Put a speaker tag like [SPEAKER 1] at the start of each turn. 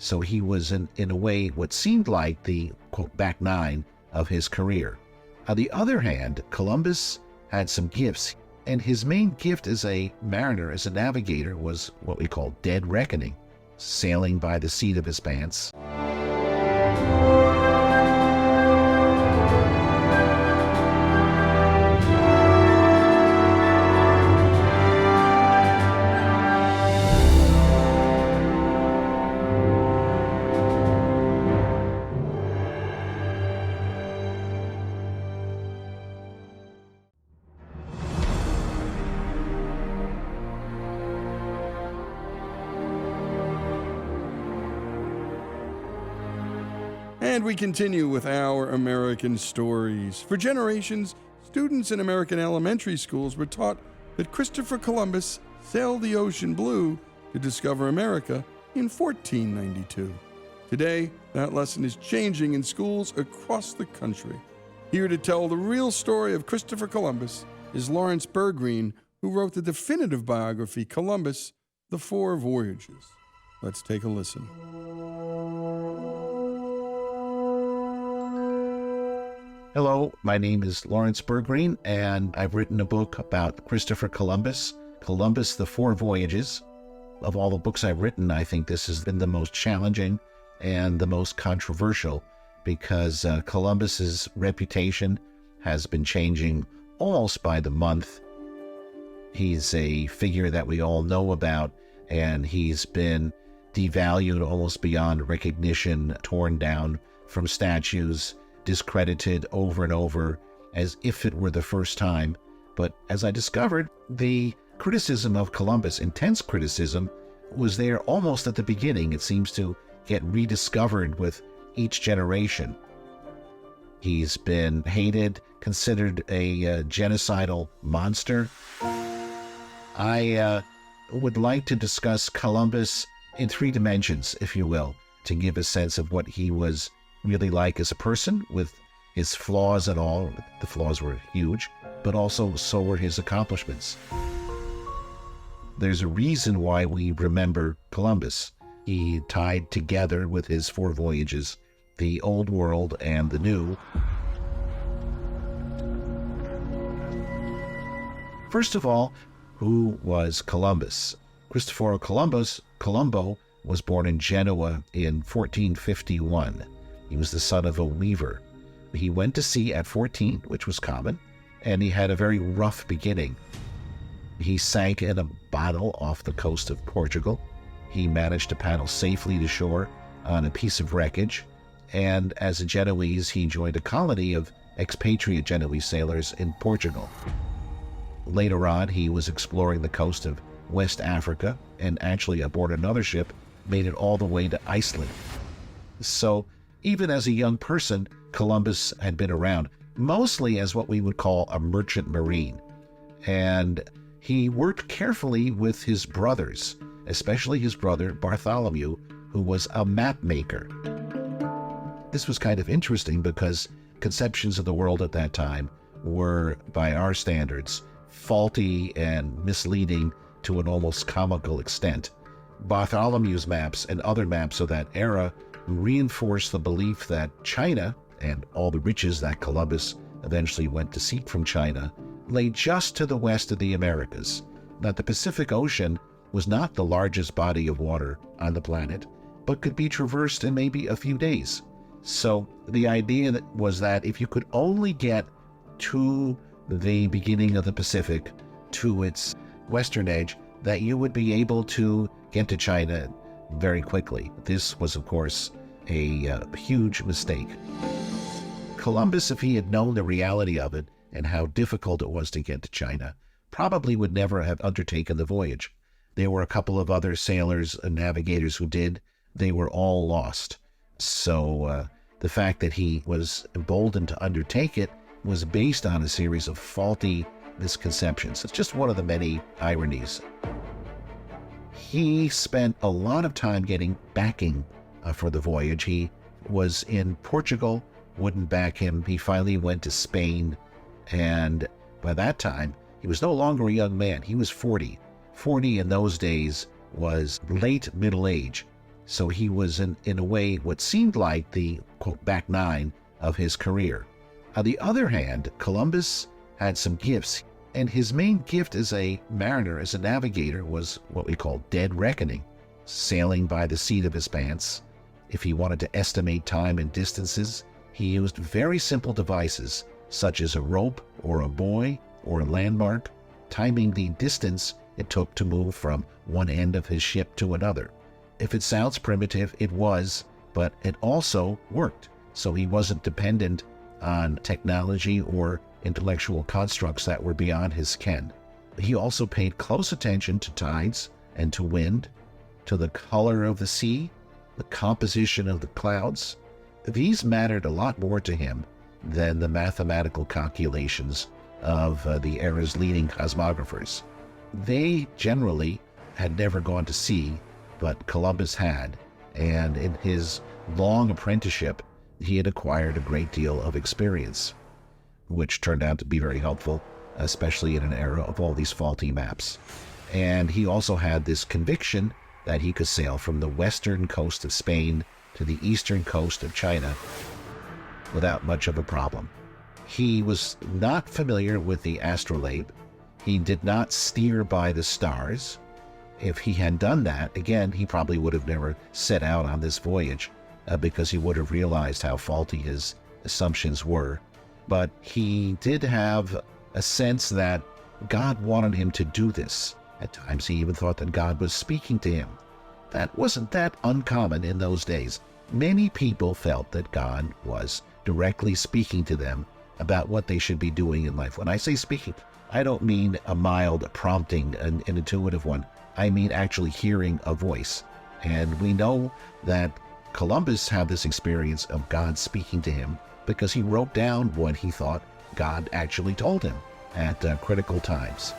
[SPEAKER 1] So he was, in a way, what seemed like the, quote, back nine of his career. On the other hand, Columbus had some gifts, and his main gift as a mariner, as a navigator, was what we call dead reckoning, sailing by the seat of his pants.
[SPEAKER 2] And we continue with our American stories. For generations, students in American elementary schools were taught that Christopher Columbus sailed the ocean blue to discover America in 1492. Today, that lesson is changing in schools across the country. Here to tell the real story of Christopher Columbus is Laurence Bergreen, who wrote the definitive biography, Columbus, The Four Voyages. Let's take a listen.
[SPEAKER 1] Hello, my name is Laurence Bergreen, and I've written a book about Christopher Columbus, Columbus, The Four Voyages. Of all the books I've written, I think this has been the most challenging and the most controversial because Columbus's reputation has been changing almost by the month. He's a figure that we all know about, and he's been devalued almost beyond recognition, torn down from statues, discredited over and over as if it were the first time. But as I discovered, the criticism of Columbus, intense criticism, was there almost at the beginning. It seems to get rediscovered with each generation. He's been hated, considered a genocidal monster. I would like to discuss Columbus in three dimensions, if you will, to give a sense of what he was really like as a person, with his flaws and all. The flaws were huge, but also so were his accomplishments. There's a reason why we remember Columbus. He tied together with his four voyages the old world and the new. First of all, who was Columbus? Cristoforo Colombo was born in Genoa in 1451. He was the son of a weaver. He went to sea at 14, which was common, and he had a very rough beginning. He sank in a bottle off the coast of Portugal. He managed to paddle safely to shore on a piece of wreckage, and as a Genoese, he joined a colony of expatriate Genoese sailors in Portugal. Later on, he was exploring the coast of West Africa, and actually aboard another ship, made it all the way to Iceland. So, even as a young person, Columbus had been around, mostly as what we would call a merchant marine. And he worked carefully with his brothers, especially his brother Bartholomew, who was a map maker. This was kind of interesting because conceptions of the world at that time were, by our standards, faulty and misleading to an almost comical extent. Bartholomew's maps and other maps of that era reinforced the belief that China, and all the riches that Columbus eventually went to seek from China, lay just to the west of the Americas, that the Pacific Ocean was not the largest body of water on the planet, but could be traversed in maybe a few days. So the idea was that if you could only get to the beginning of the Pacific, to its western edge, that you would be able to get to China very quickly. This was, of course, a huge mistake. Columbus, if he had known the reality of it and how difficult it was to get to China, probably would never have undertaken the voyage. There were a couple of other sailors and navigators who did. They were all lost. So the fact that he was emboldened to undertake it was based on a series of faulty misconceptions. It's just one of the many ironies. He spent a lot of time getting backing for the voyage. He was in Portugal, wouldn't back him. He finally went to Spain, and by that time, he was no longer a young man. He was 40. 40 in those days was late middle age. So he was, in a way, what seemed like the, quote, back nine of his career. On the other hand, Columbus had some gifts, and his main gift as a mariner, as a navigator, was what we call dead reckoning, sailing by the seat of his pants. If he wanted to estimate time and distances, he used very simple devices, such as a rope or a buoy or a landmark, timing the distance it took to move from one end of his ship to another. If it sounds primitive, it was, but it also worked. So he wasn't dependent on technology or intellectual constructs that were beyond his ken. He also paid close attention to tides and to wind, to the color of the sea, the composition of the clouds. These mattered a lot more to him than the mathematical calculations of the era's leading cosmographers. They generally had never gone to sea, but Columbus had, and in his long apprenticeship, he had acquired a great deal of experience, which turned out to be very helpful, especially in an era of all these faulty maps. And he also had this conviction that he could sail from the western coast of Spain to the eastern coast of China without much of a problem. He was not familiar with the astrolabe. He did not steer by the stars. If he had done that, again, he probably would have never set out on this voyage because he would have realized how faulty his assumptions were. But he did have a sense that God wanted him to do this. At times he even thought that God was speaking to him. That wasn't that uncommon in those days. Many people felt that God was directly speaking to them about what they should be doing in life. When I say speaking, I don't mean a mild prompting, an intuitive one. I mean actually hearing a voice. And we know that Columbus had this experience of God speaking to him because he wrote down what he thought God actually told him at critical times.